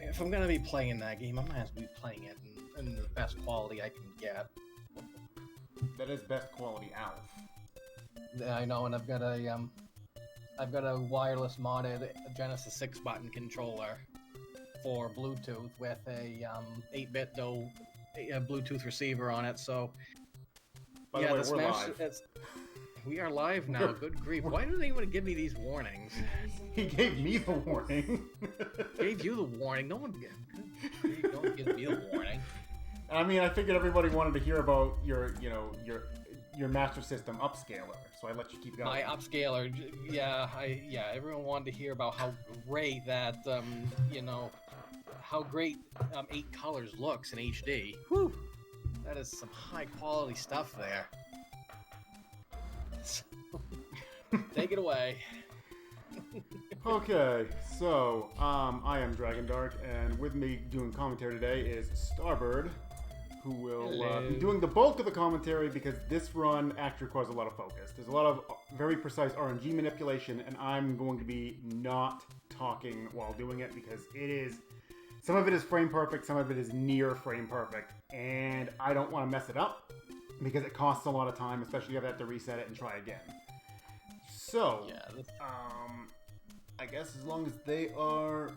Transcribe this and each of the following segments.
If I'm gonna be playing that game, I might as well be playing it in the best quality I can get. That is best quality Alf. I know, and I've got a wireless modded Genesis 6-button controller for Bluetooth with a 8-bit Bluetooth receiver on it. So By the way, we're live. We are live now. Good grief! Why didn't anyone give me these warnings? He gave me the warning. Gave you the warning. No one gives me the warning. I mean, I figured everybody wanted to hear about your Master System upscaler, so I let you keep going. My upscaler, everyone wanted to hear about how great that, how great 8 colors looks in HD. Whew, that is some high quality stuff there. So, take it away. Okay, so I am Dragondarch, and with me doing commentary today is Starbird, who will be doing the bulk of the commentary because this run actually requires a lot of focus. There's a lot of very precise RNG manipulation, and I'm going to be not talking while doing it because some of it is frame perfect, some of it is near frame perfect, and I don't want to mess it up because it costs a lot of time, especially if I have to reset it and try again. So, I guess as long as they are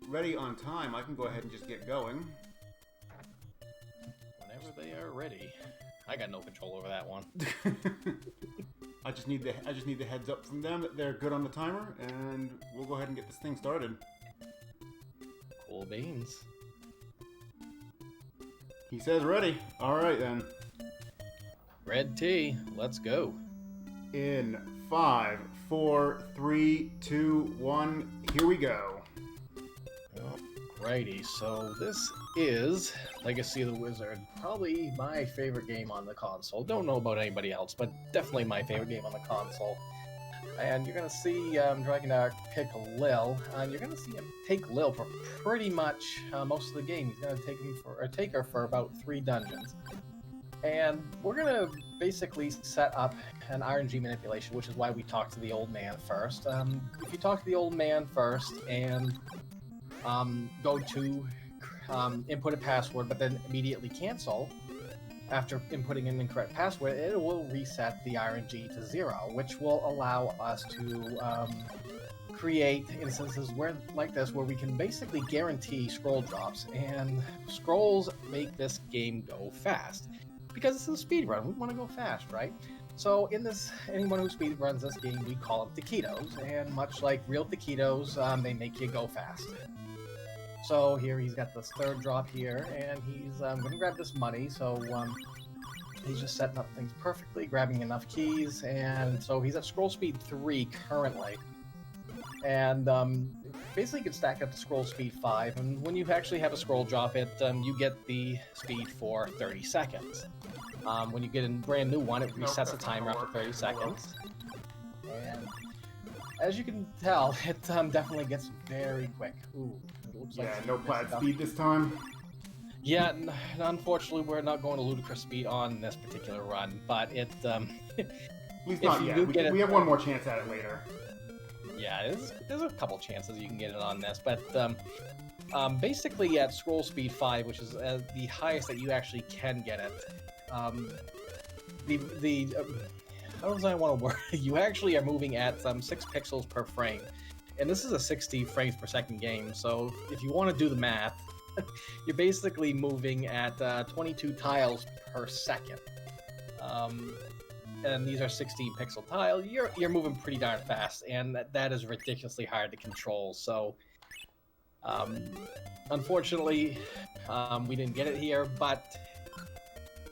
ready on time, I can go ahead and just get going. Whenever they are ready. I got no control over that one. I just need the heads up from them that they're good on the timer, and we'll go ahead and get this thing started. Cool beans. He says ready. All right then. Red tea. Let's go. In 5, 4, 3, 2, 1. Here we go. Alrighty, so this is Legacy of the Wizard. Probably my favorite game on the console. Don't know about anybody else, but definitely my favorite game on the console. And you're going to see Dragondarch pick Lil, and you're going to see him take Lil for pretty much most of the game. He's going to take her for about 3 dungeons. And we're going to basically set up an RNG manipulation, which is why we talk to the old man first. If you talk to the old man first and go to input a password, but then immediately cancel after inputting an incorrect password, it will reset the RNG to 0, which will allow us to create instances like this where we can basically guarantee scroll drops, and scrolls make this game go fast. Because it's a speed run, we want to go fast, right? So in this, anyone who speed runs this game, we call them taquitos, and much like real taquitos, they make you go fast. So here he's got this 3rd drop here, and he's going to grab this money, so he's just setting up things perfectly, grabbing enough keys, and so he's at scroll speed 3 currently. And basically you can stack up to scroll speed 5, and when you actually have a scroll drop it, you get the speed for 30 seconds. When you get a brand new one, it resets the timer after 30 seconds. And as you can tell, it definitely gets very quick. Ooh, it looks like no plaid speed this time. Yeah, unfortunately we're not going to Ludicrous speed on this particular run, but it... At least not yet. We have one more chance at it later. Yeah, there's a couple chances you can get it on this, but basically at scroll speed 5, which is the highest that you actually can get it, how does I want to word it? You actually are moving at 6 pixels per frame, and this is a 60 frames per second game, so if you want to do the math, you're basically moving at 22 tiles per second. And these are 16 pixel tiles. You're moving pretty darn fast, and that is ridiculously hard to control. So, unfortunately, we didn't get it here, but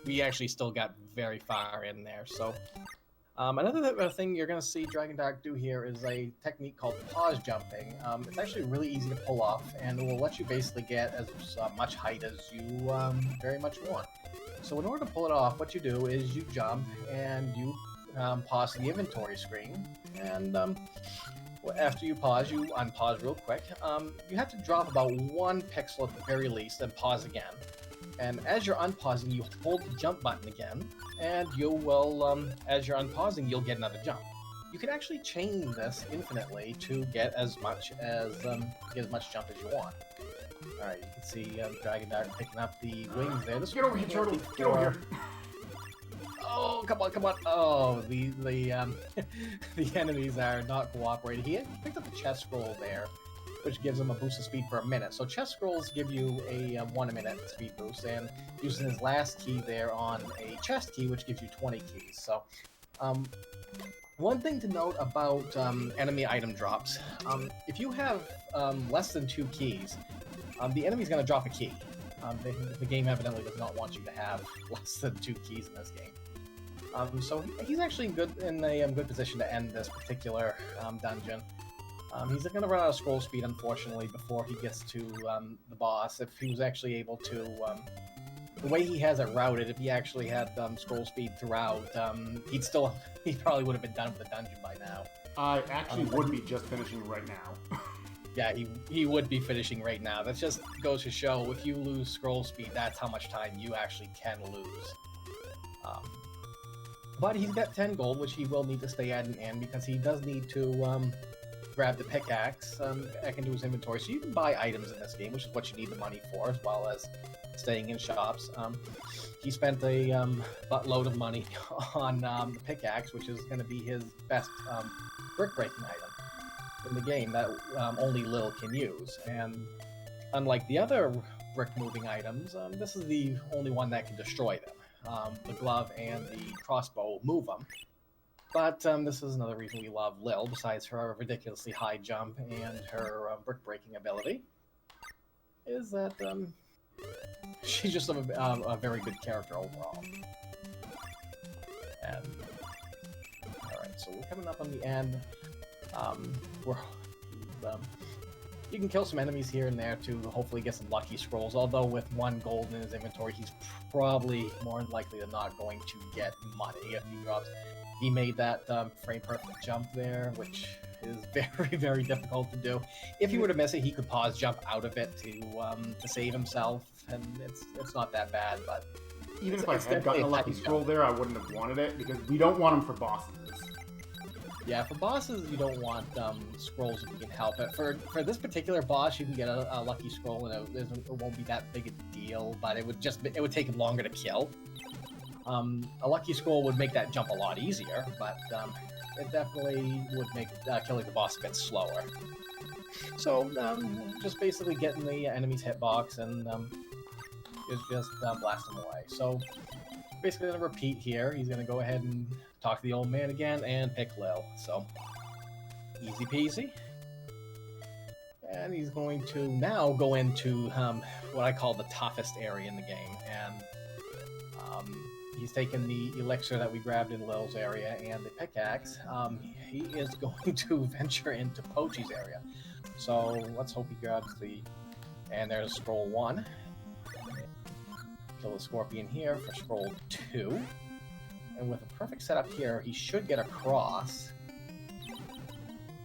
we actually still got very far in there. So, another thing you're going to see Dragondarch do here is a technique called pause jumping. It's actually really easy to pull off, and it will let you basically get as much height as you very much want. So in order to pull it off, what you do is you jump and you pause the inventory screen, and after you pause, you unpause real quick. You have to drop about 1 pixel at the very least, and pause again. And as you're unpausing, you hold the jump button again, and you will, as you're unpausing, you'll get another jump. you can actually chain this infinitely to get as much jump as you want. All right, you can see Dragondarch picking up the wings there. Get over here, turtle! Get over here! Oh, come on, come on! Oh, the the enemies are not cooperating. He picked up a chest scroll there, which gives him a boost of speed for a minute. So chest scrolls give you a 1 minute speed boost, and using his last key there on a chest key, which gives you 20 keys. So, one thing to note about enemy item drops, if you have less than 2 keys, the enemy's going to drop a key. The game evidently does not want you to have less than 2 keys in this game. So he's actually in a good position to end this particular dungeon. He's going to run out of scroll speed, unfortunately, before he gets to the boss. If he was actually able to... the way he has it routed, if he actually had scroll speed throughout, he probably would have been done with the dungeon by now. I actually would be just finishing right now. Yeah, he would be finishing right now. That just goes to show, if you lose scroll speed, that's how much time you actually can lose. But he's got 10 gold, which he will need to stay at an end, because he does need to grab the pickaxe back into his inventory. So you can buy items in this game, which is what you need the money for, as well as staying in shops. He spent a buttload of money on the pickaxe, which is going to be his best brick-breaking item in the game that only Lil can use. And unlike the other brick-moving items, this is the only one that can destroy them. The glove and the crossbow move them. But this is another reason we love Lil, besides her ridiculously high jump and her brick-breaking ability, is that she's just a very good character overall. And alright, so we're coming up on the end. You can kill some enemies here and there to hopefully get some lucky scrolls, although with 1 gold in his inventory, he's probably more likely than not going to get money if he drops. He made that frame perfect jump there, which is very, very difficult to do. If he were to miss it, he could pause jump out of it to save himself, and it's not that bad. But even if I had gotten a lucky scroll there, I wouldn't have wanted it, because we don't want them for bosses. Yeah, for bosses, you don't want scrolls if you can help it. For this particular boss, you can get a lucky scroll, and it won't be that big a deal, but it would take him longer to kill. A lucky scroll would make that jump a lot easier, but it definitely would make killing the boss a bit slower. So, just basically getting the enemy's hitbox and just blast them away. So, basically going to repeat here. He's going to go ahead and talk to the old man again and pick Lil. So, easy peasy. And he's going to now go into what I call the toughest area in the game. And he's taken the elixir that we grabbed in Lil's area and the pickaxe. He is going to venture into Pochi's area. So, let's hope he grabs the... And there's scroll 1. Kill the scorpion here for scroll 2. And with a perfect setup here, he should get across.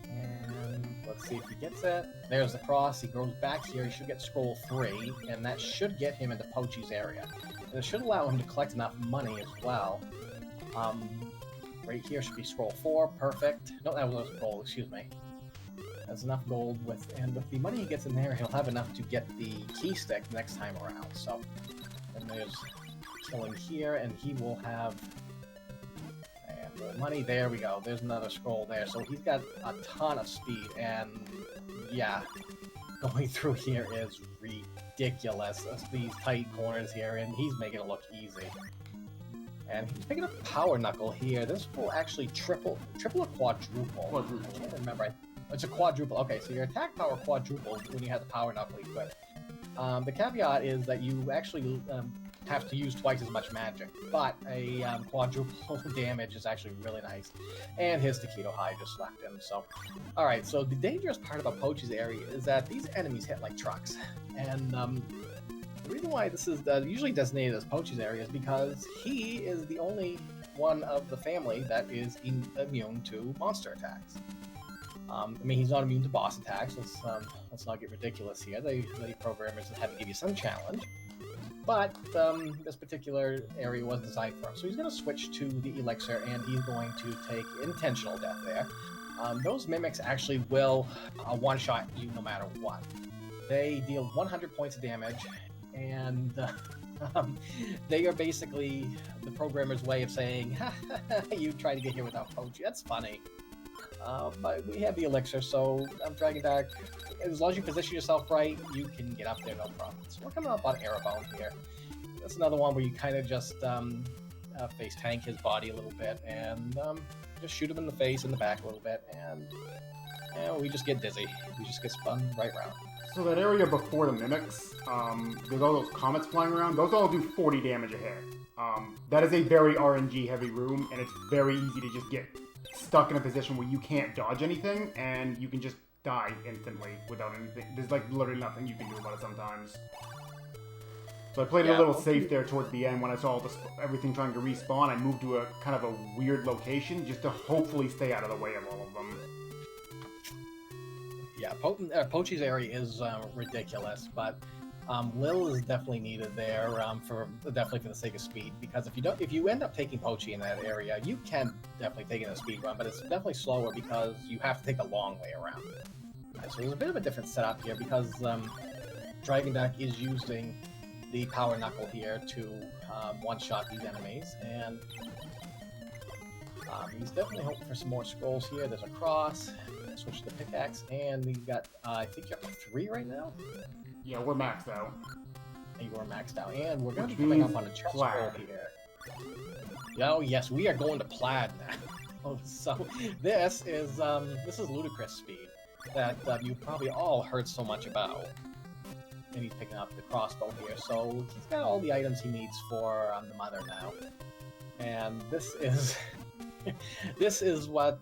And let's see if he gets it. There's the cross. He goes back here. He should get scroll 3, and that should get him into Pochi's area. And it should allow him to collect enough money as well. Right here should be scroll 4. Perfect. No, that was gold. Excuse me. That's enough gold and with the money he gets in there, he'll have enough to get the key stick next time around. So, and there's killing here, and he will have the money. There we go. There's another scroll there. So he's got a ton of speed, and yeah, going through here is ridiculous. These tight corners here, and he's making it look easy. And he's picking up Power Knuckle here. This will actually triple or quadruple. I can't remember. It's a quadruple. Okay, so your attack power quadruples when you have the Power Knuckle equipped. The caveat is that you actually have to use twice as much magic, but a quadruple damage is actually really nice. And his Taquito High just left him, so... Alright, so the dangerous part about Pochi's area is that these enemies hit like trucks. And the reason why this is usually designated as Pochi's area is because he is the only one of the family that is immune to monster attacks. I mean, he's not immune to boss attacks. Let's not get ridiculous here. The programmers had to give you some challenge. But this particular area was designed for him. So he's going to switch to the Elixir, and he's going to take intentional death there. Those mimics actually will one-shot you no matter what. They deal 100 points of damage, and they are basically the programmer's way of saying, you try to get here without Pochi. That's funny. But we have the Elixir, so Dragondarch, as long as you position yourself right, you can get up there no problem. So we're coming up on Erebone here. That's another one where you kind of just face tank his body a little bit, and just shoot him in the face and the back a little bit, and we just get dizzy. We just get spun right round. So that area before the mimics, there's all those comets flying around. Those all do 40 damage a hit. That is a very RNG heavy room, and it's very easy to just get stuck in a position where you can't dodge anything, and you can just die instantly without anything. There's like literally nothing you can do about it sometimes. So I played it a little safe there towards the end when I saw everything trying to respawn. I moved to a kind of a weird location just to hopefully stay out of the way of all of them. Yeah, Pochi's area is ridiculous, but Lil is definitely needed there definitely for the sake of speed, because if you end up taking Pochi in that area, you can definitely take it in a speed run, but it's definitely slower because you have to take a long way around. So there's a bit of a different setup here because Dragondarch is using the Power Knuckle here to one-shot these enemies, and he's definitely hoping for some more scrolls here. There's a cross. Switch to the pickaxe, and we got, I think you're up to 3 right now? Yeah, we're maxed out. And you are maxed out, and we're going to be coming up on a chest scroll here. Oh yes, we are going to plaid now. Oh, so this is Ludicrous speed that you've probably all heard so much about. And he's picking up the crossbow here, so he's got all the items he needs for the mother now. And this is this is what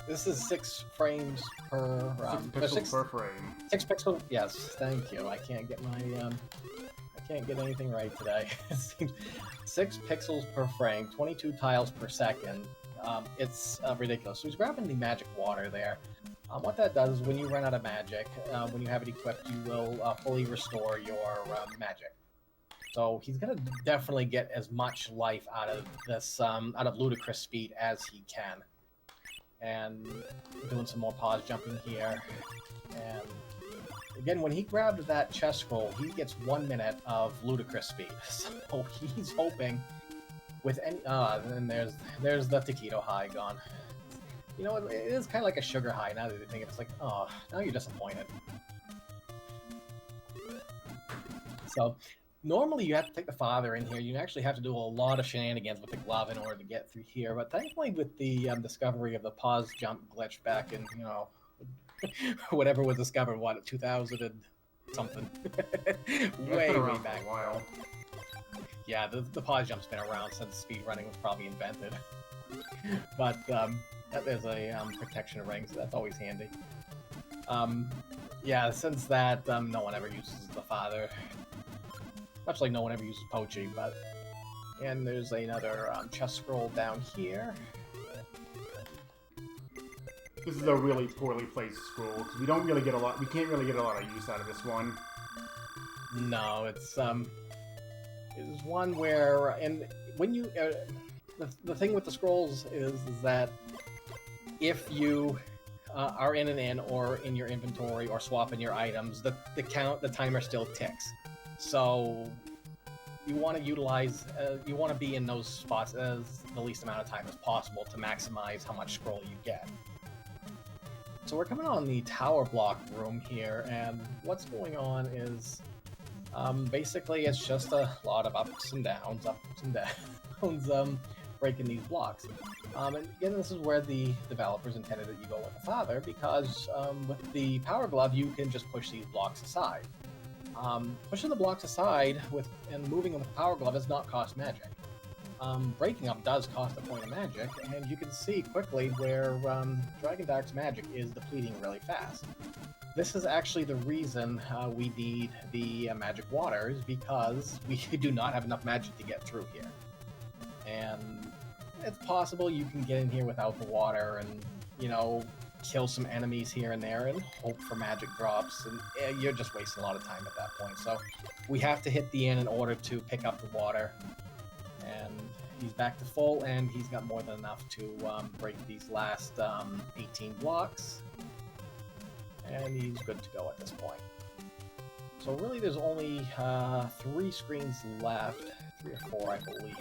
this is 6 frames per 6 pixels per frame. 6 pixels. Yes, thank you. I can't get my I can't get anything right today. 6 pixels per frame, 22 tiles per second. It's ridiculous. So he's grabbing the magic water there. What that does is when you run out of magic, when you have it equipped, you will fully restore your magic. So he's gonna definitely get as much life out of this, out of Ludicrous speed as he can. And doing some more pause jumping here. And again, when he grabbed that chest scroll, he gets 1 minute of Ludicrous speed. So he's hoping with any. And there's the taquito high gone. You know, it is kind of like a sugar high now that you think it's like, oh, now you're disappointed. So. Normally, you have to take the father in here. You actually have to do a lot of shenanigans with the glove in order to get through here. But thankfully, with the discovery of the pause jump glitch back in, you know, whatever was discovered, what, 2000 and something, way back. For a while. Yeah, the pause jump's been around since speedrunning was probably invented. But there's a protection ring, so that's always handy. Yeah, since that, no one ever uses the father. Much like no one ever uses Pochi, but... And there's another chest scroll down here. This is a really poorly placed scroll, because we can't really get a lot of use out of this one. No, it's one where... And when you... the thing with the scrolls is that if you are in an inn or in your inventory or swapping your items, the timer still ticks. So you want to utilize, you want to be in those spots as the least amount of time as possible to maximize how much scroll you get. So we're coming on the tower block room here, and what's going on is basically it's just a lot of ups and downs, breaking these blocks. And again, this is where the developers intended that you go with the father, because with the power glove you can just push these blocks aside. Pushing the blocks aside and moving them with the power glove does not cost magic. Breaking them does cost a point of magic, and you can see quickly where Dragondarch's magic is depleting really fast. This is actually the reason we need the magic waters, because we do not have enough magic to get through here. And it's possible you can get in here without the water and, you know, kill some enemies here and there and hope for magic drops, and you're just wasting a lot of time at that point. So we have to hit the inn in order to pick up the water, and he's back to full, and he's got more than enough to break these last 18 blocks, and he's good to go at this point. So really there's only 3 screens left, 3 or 4 I believe.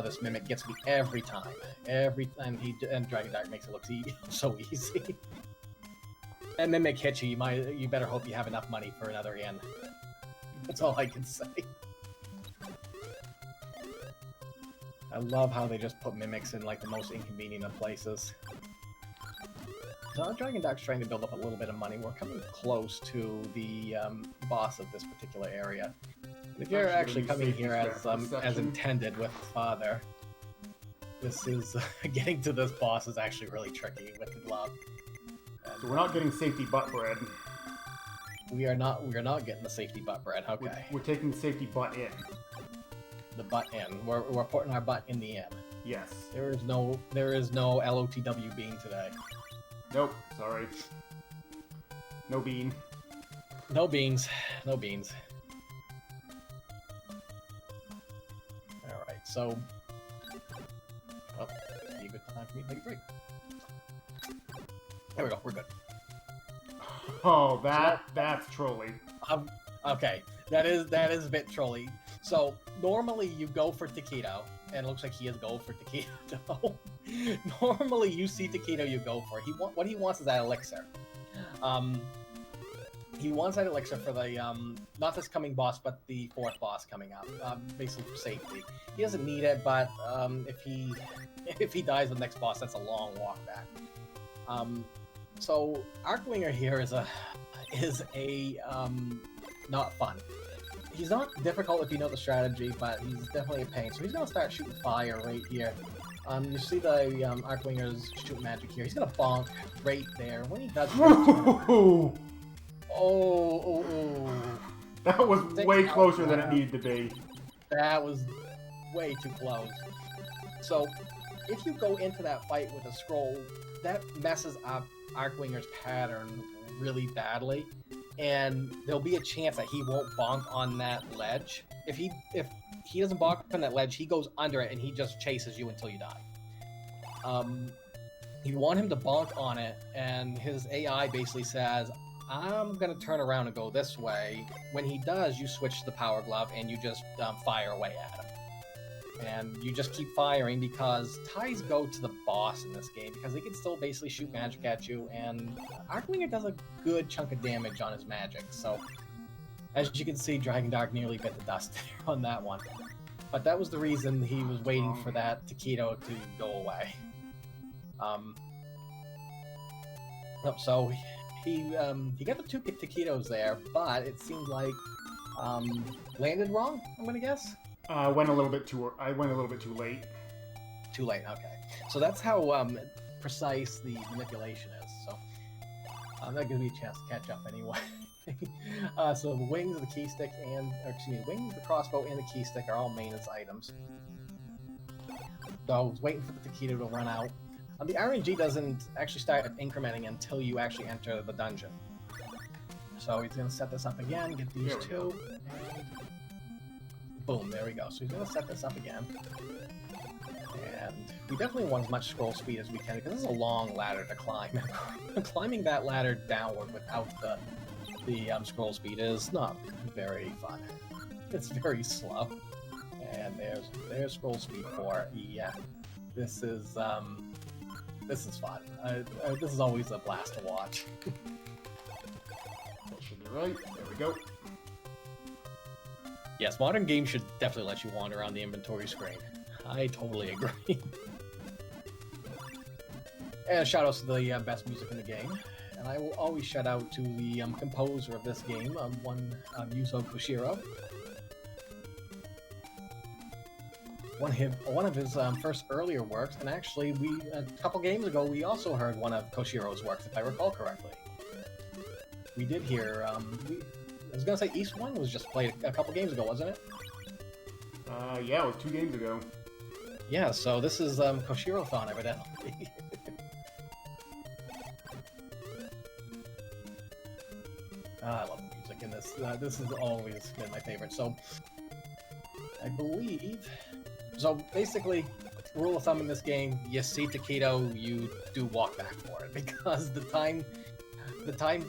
This Mimic gets me every time. Every time and Dragondarch makes it look so easy. And Mimic hits you, you better hope you have enough money for another inn. That's all I can say. I love how they just put Mimics in like the most inconvenient of places. So Dragondarch's trying to build up a little bit of money. We're coming close to the boss of this particular area. If you're actually coming here as intended with Father, this is getting to this boss is actually really tricky with the glove. So we're not getting safety butt bread. We are not getting the safety butt bread. Okay. We're taking the safety butt in. The butt in. We're putting our butt in the inn. Yes. There is no LOTW bean today. Nope. Sorry. No bean. No beans. No beans. Alright, so... Oh, that'd be a good time for me to take a break. There we go, we're good. Oh, that's trolly. Okay, that is a bit trolly. So, normally you go for Taquito, and it looks like he is going for Taquito. Normally you see Taquito, you go for. What he wants is that elixir. He wants that elixir for the, not this coming boss, but the 4th boss coming up, basically for safety. He doesn't need it, but if he dies the next boss, that's a long walk back. So Archwinger here is not fun. He's not difficult if you know the strategy, but he's definitely a pain. So he's gonna start shooting fire right here. You see the Archwinger's shooting magic here. He's gonna bonk right there. When he does, oh. That was way closer than it needed to be. That was way too close. So, if you go into that fight with a scroll, that messes up Archwinger's pattern really badly, and there'll be a chance that he won't bonk on that ledge. If he doesn't bonk on that ledge, he goes under it and he just chases you until you die. You want him to bonk on it, and his AI basically says, I'm gonna turn around and go this way. When he does, you switch to the power glove and you just fire away at him. And you just keep firing because ties go to the boss in this game because they can still basically shoot magic at you, and Archwinger does a good chunk of damage on his magic. So, as you can see, Dragondarch nearly bit the dust on that one. But that was the reason he was waiting for that Taquito to go away. So he got the 2 Taquitos there, but it seemed like landed wrong, I'm gonna guess. I went a little bit too late. Too late, okay. So that's how precise the manipulation is. So that gives me a chance to catch up anyway. So the wings, the key stick, the wings, the crossbow, and the key stick are all maintenance items. So I was waiting for the Taquito to run out. The RNG doesn't actually start incrementing until you actually enter the dungeon. So he's going to set this up again, get these 2. Boom, there we go. So he's going to set this up again. And we definitely want as much scroll speed as we can, because this is a long ladder to climb. Climbing that ladder downward without the scroll speed is not very fun. It's very slow. And there's scroll speed 4. Yeah, this is fun. This is always a blast to watch. That should be right. There we go. Yes, modern games should definitely let you wander around the inventory screen. I totally agree. And shout outs to the best music in the game. And I will always shout out to the composer of this game, Yuzo Koshiro. One of his first earlier works, and actually a couple games ago we also heard one of Koshiro's works, if I recall correctly. We did hear, I was gonna say East 1 was just played a couple games ago, wasn't it? Yeah, it was 2 games ago. Yeah, so this is Koshiro-thon, evidently. I love the music in this. This has always been my favorite. So, I believe... So, basically, rule of thumb in this game, you see taquito, you do walk back for it. Because the time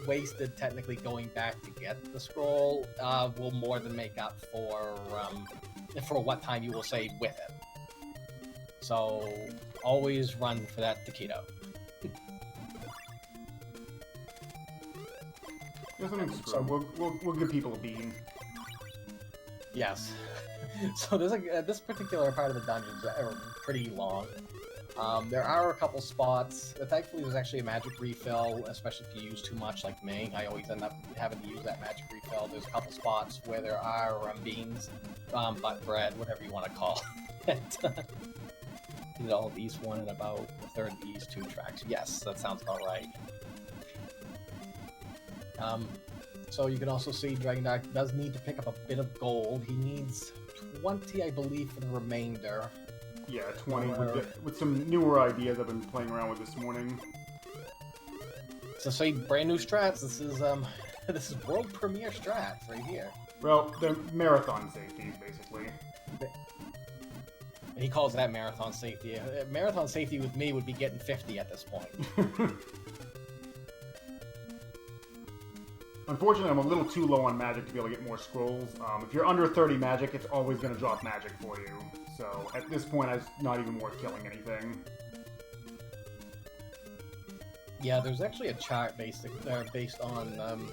wasted technically going back to get the scroll will more than make up for what time you will save with it. So, always run for that taquito. We'll give people a bean. Yes. So there's this particular part of the dungeons are pretty long. There are a couple spots. Thankfully, there's actually a magic refill, especially if you use too much, like me. I always end up having to use that magic refill. There's a couple spots where there are beans, butt bread, whatever you want to call it. Did all these one in about a third of these 2 tracks. Yes, that sounds about right. So you can also see Dragondarch does need to pick up a bit of gold. He needs 20, I believe, for the remainder. Yeah, 20 with some newer ideas I've been playing around with this morning. So say brand new strats. This is this is world premiere strats right here. Well, they're marathon safeties basically. He calls that marathon safety. Marathon safety with me would be getting 50 at this point. Unfortunately, I'm a little too low on magic to be able to get more scrolls. If you're under 30 magic, it's always going to drop magic for you. So at this point, it's not even worth killing anything. Yeah, there's actually a chart based on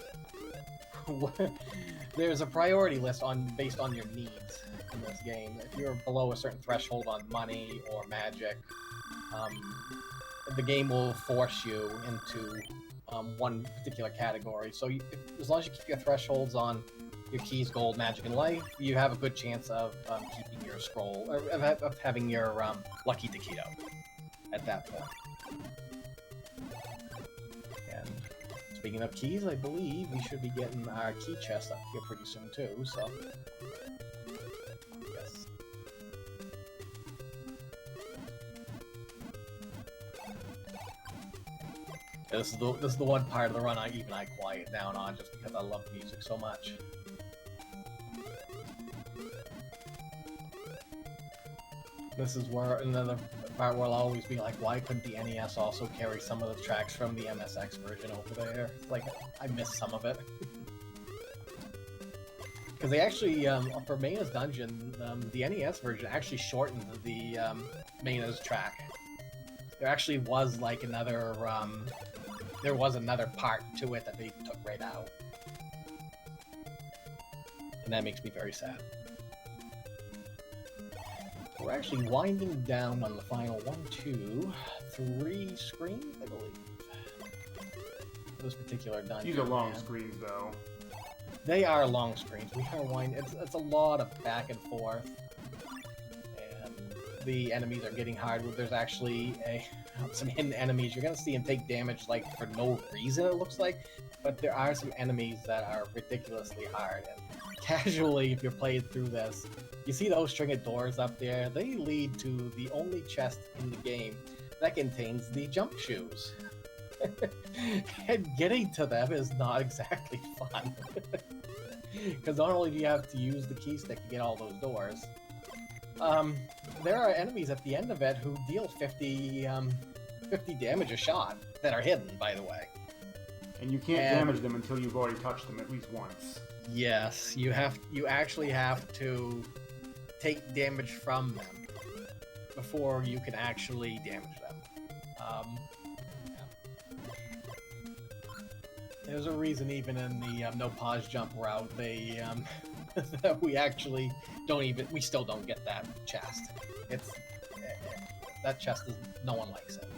there's a priority list based on your needs in this game. If you're below a certain threshold on money or magic, the game will force you into one particular category. So as long as you keep your thresholds on your keys, gold, magic, and life, you have a good chance of keeping your scroll, or of having your lucky taquito at that point. And speaking of keys, I believe we should be getting our key chest up here pretty soon too, so... Yes. This is the one part of the run I quiet down on just because I love music so much. This is where another part where I'll always be like, why couldn't the NES also carry some of the tracks from the MSX version over there? It's like, I miss some of it. Because they actually, for Mayna's Dungeon, the NES version actually shortened the Mayna's track. There actually was like another, there was another part to it that they took right out. And that makes me very sad. We're actually winding down on the final 1, 2, 3 screens, I believe. For this particular dungeon. These are long screens, though. They are long screens. We are winding. It's a lot of back and forth, and the enemies are getting hard. There's actually some hidden enemies. You're gonna see them take damage like for no reason. It looks like, but there are some enemies that are ridiculously hard. And casually, if you're playing through this, you see those string of doors up there. They lead to the only chest in the game that contains the jump shoes. And getting to them is not exactly fun. Because not only do you have to use the key stick to get all those doors, there are enemies at the end of it who deal 50 damage a shot that are hidden, by the way. And you can't damage them until you've already touched them at least once. Yes, you actually have to take damage from them before you can actually damage them. There's a reason even in the no pause jump route they that we still don't get that chest. It's that chest is, no one likes it.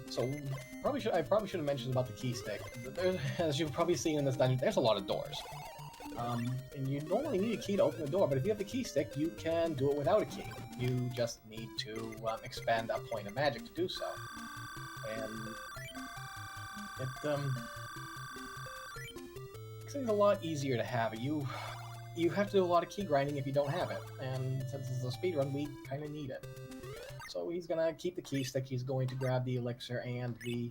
So I probably should have mentioned about the key stick. As you've probably seen in this dungeon, there's a lot of doors. And you normally need a key to open the door, but if you have the key stick, you can do it without a key. You just need to expend a point of magic to do so. And it's a lot easier to have it. You have to do a lot of key grinding if you don't have it, and since it's a speedrun, we kind of need it. So he's gonna keep the key stick. He's going to grab the elixir and the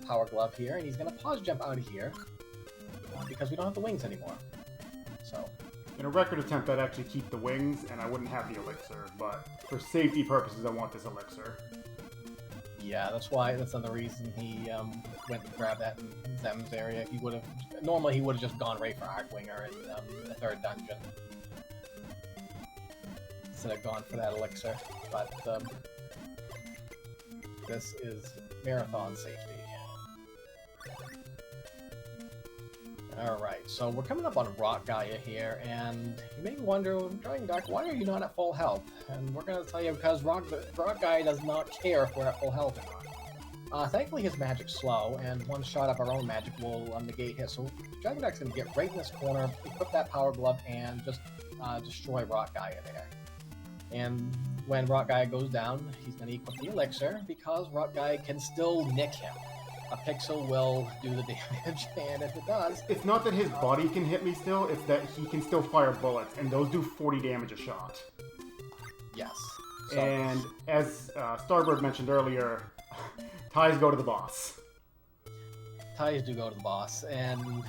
power glove here, and he's gonna pause jump out of here because we don't have the wings anymore. So. In a record attempt, I'd actually keep the wings, and I wouldn't have the elixir, but for safety purposes, I want this elixir. Yeah, that's another reason he went to grab that in Zem's area. Normally he would have just gone right for Archwinger in the third dungeon. Instead of gone for that elixir. But this is marathon safety. Alright, so we're coming up on Rock Gaia here, and you may wonder, Dragondarch, why are you not at full health? And we're going to tell you because Rock Gaia does not care if we're at full health or not. Thankfully his magic's slow, and one shot of our own magic will negate his. So Dragondarch's going to get right in this corner, equip that power glove, and just destroy Rock Gaia there. And when Rock Gaia goes down, he's going to equip the elixir, because Rock Gaia can still nick him. A pixel will do the damage, and if it does... It's not that his body can hit me still, it's that he can still fire bullets, and those do 40 damage a shot. Yes. So, and as Starbird mentioned earlier, ties go to the boss. Ties do go to the boss, and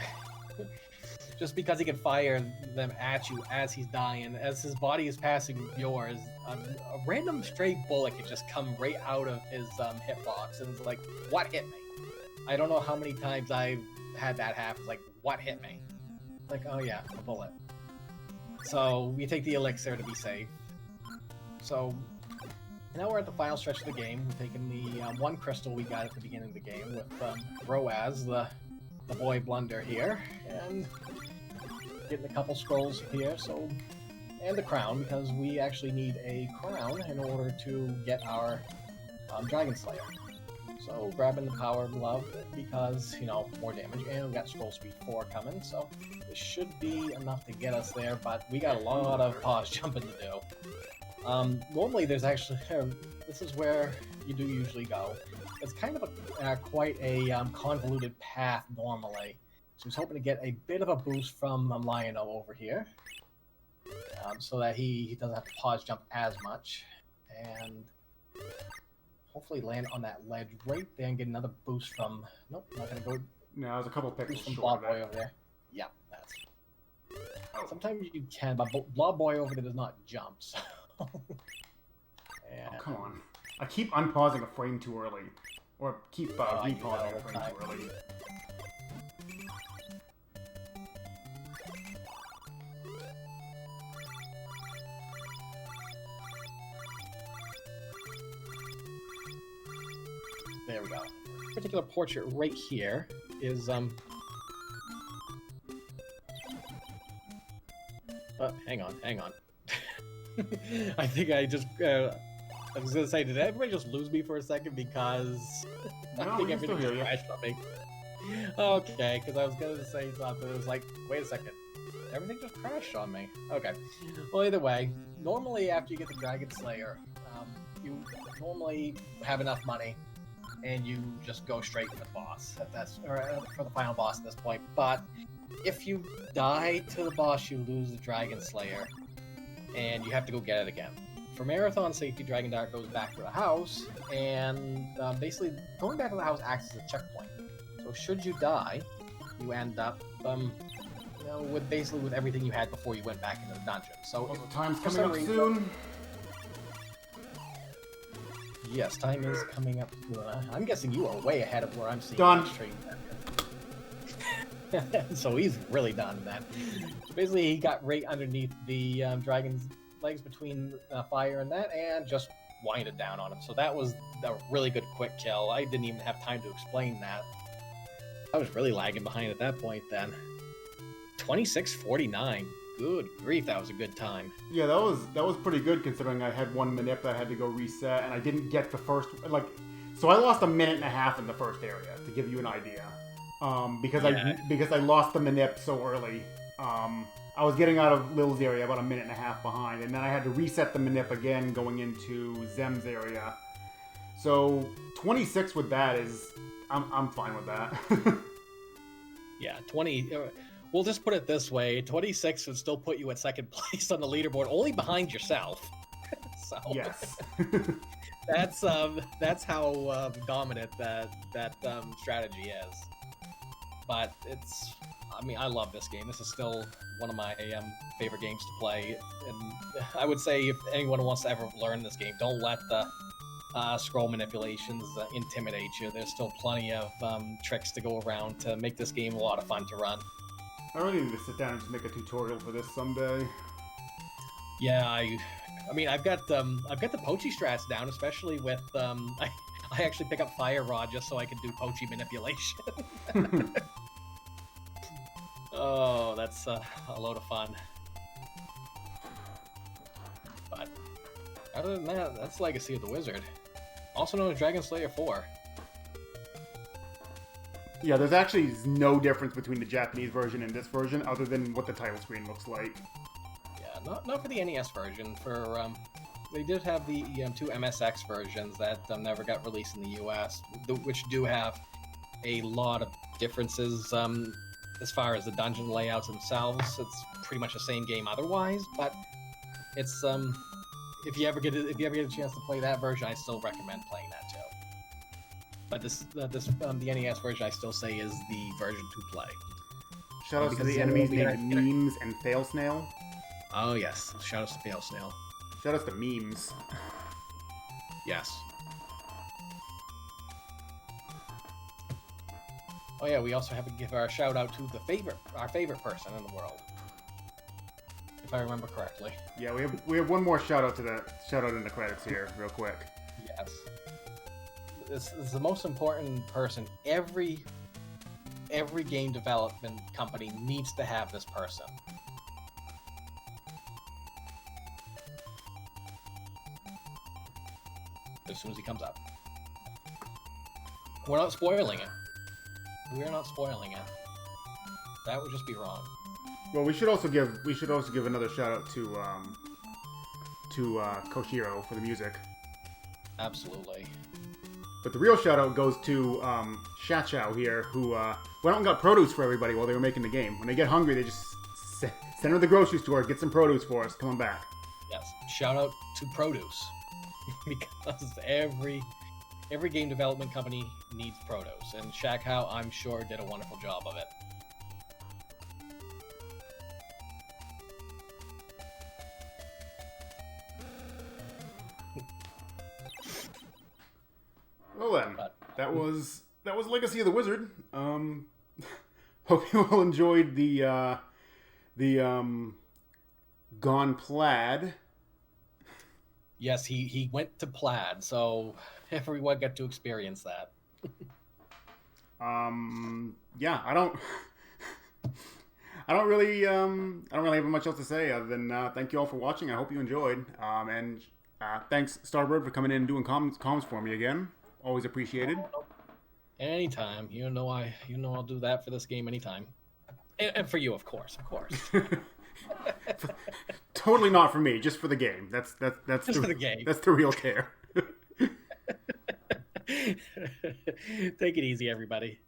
just because he can fire them at you as he's dying, as his body is passing yours, a random stray bullet can just come right out of his hitbox, and it's like, what hit me? I don't know how many times I've had that happen. It's like, what hit me? Like, oh yeah, a bullet. So we take the elixir to be safe. So now we're at the final stretch of the game. We're taking the one crystal we got at the beginning of the game with Roaz, the boy blunder here, and getting a couple scrolls here. So, and the crown, because we actually need a crown in order to get our Dragon Slayer. So grabbing the power glove because, you know, more damage, and we got scroll speed 4 coming, so this should be enough to get us there, but we got a lot of pause jumping to do. Normally there's actually, this is where you do usually go. It's kind of quite a convoluted path normally, so he's hoping to get a bit of a boost from Lion-O over here, so that he doesn't have to pause jump as much, and hopefully land on that ledge right there and get another boost from... Nope, not gonna go... No, there's a couple pixels from short Blob Boy over there. Yeah, that's... Oh. Sometimes you can, but Blob Boy over there does not jump, so... And... Oh, come on. I keep unpausing a frame too early. Or keep repausing a frame too early. There we go. This particular portrait right here is hang on. I think I just I was gonna say, did everybody just lose me for a second because no, I think everything just crashed on me? Okay, because I was gonna say something. It was like, wait a second, everything just crashed on me. Okay. Well, either way, normally after you get the Dragon Slayer, you normally have enough money and you just go straight for the boss. For the final boss at this point. But if you die to the boss, you lose the Dragon Slayer, and you have to go get it again. For marathon safety, Dragondarch goes back to the house, and basically going back to the house acts as a checkpoint. So should you die, you end up with everything you had before you went back into the dungeon. So well, the time's coming up soon. Yes, time is coming up. I'm guessing you are way ahead of where I'm seeing done. Stream. So he's really done then. So basically, he got right underneath the dragon's legs between fire and that, and just winded down on him. So that was a really good quick kill. I didn't even have time to explain that. I was really lagging behind at that point then. 26:49. Good grief, that was a good time. Yeah, that was pretty good considering I had one manip that I had to go reset, and I didn't get the first, so I lost a minute and a half in the first area, to give you an idea. Because I lost the manip so early. I was getting out of Lil's area about a minute and a half behind, and then I had to reset the manip again going into Zem's area. So 26 with that is, I'm fine with that. Yeah, 20. We'll just put it this way: 26 would still put you at second place on the leaderboard, only behind yourself. So Yes. that's how dominant that strategy is. But I mean, I love this game. This is still one of my favorite games to play, and I would say if anyone wants to ever learn this game, don't let the scroll manipulations intimidate you. There's still plenty of tricks to go around to make this game a lot of fun to run. I really need to sit down and just make a tutorial for this someday. Yeah, I mean, I've got the Pochi strats down, especially with I actually pick up Fire Rod just so I can do Pochi manipulation. Oh, that's a load of fun. But other than that, that's Legacy of the Wizard, also known as Dragon Slayer 4. Yeah, there's actually no difference between the Japanese version and this version, other than what the title screen looks like. Yeah, not for the NES version. For they did have the two MSX versions that never got released in the US, which do have a lot of differences as far as the dungeon layouts themselves. It's pretty much the same game otherwise, but it's if you ever get a chance to play that version, I still recommend playing that too. But the NES version, I still say, is the version to play. Shout out to the enemies named Memes and Fail Snail. Oh yes, shout out to Fail Snail. Shout out to Memes. Yes. Oh yeah, we also have to give our shout out to our favorite person in the world, if I remember correctly. Yeah, we have one more shout out in the credits here, real quick. Yes. This is the most important person. Every game development company needs to have this person. As soon as he comes up. We're not spoiling it. We're not spoiling it. That would just be wrong. Well, we should also give another shout out to Koshiro for the music. Absolutely. But the real shout out goes to Shachao here, who went out and got produce for everybody while they were making the game. When they get hungry, they just send her to the grocery store, get some produce for us, coming back. Yes, shout out to produce. Because every game development company needs produce, and Shachao, I'm sure, did a wonderful job of it. Well then, that was Legacy of the Wizard. Hope you all enjoyed the Gone Plaid. Yes, he went to Plaid, so everyone got to experience that. Yeah, I don't really have much else to say other than thank you all for watching. I hope you enjoyed. And thanks Starbird for coming in and doing comms for me again. Always appreciated. Anytime. You know I'll do that for this game anytime. And for you, of course. Totally not for me, just for the game. That's just for the game. That's the real care. Take it easy, everybody.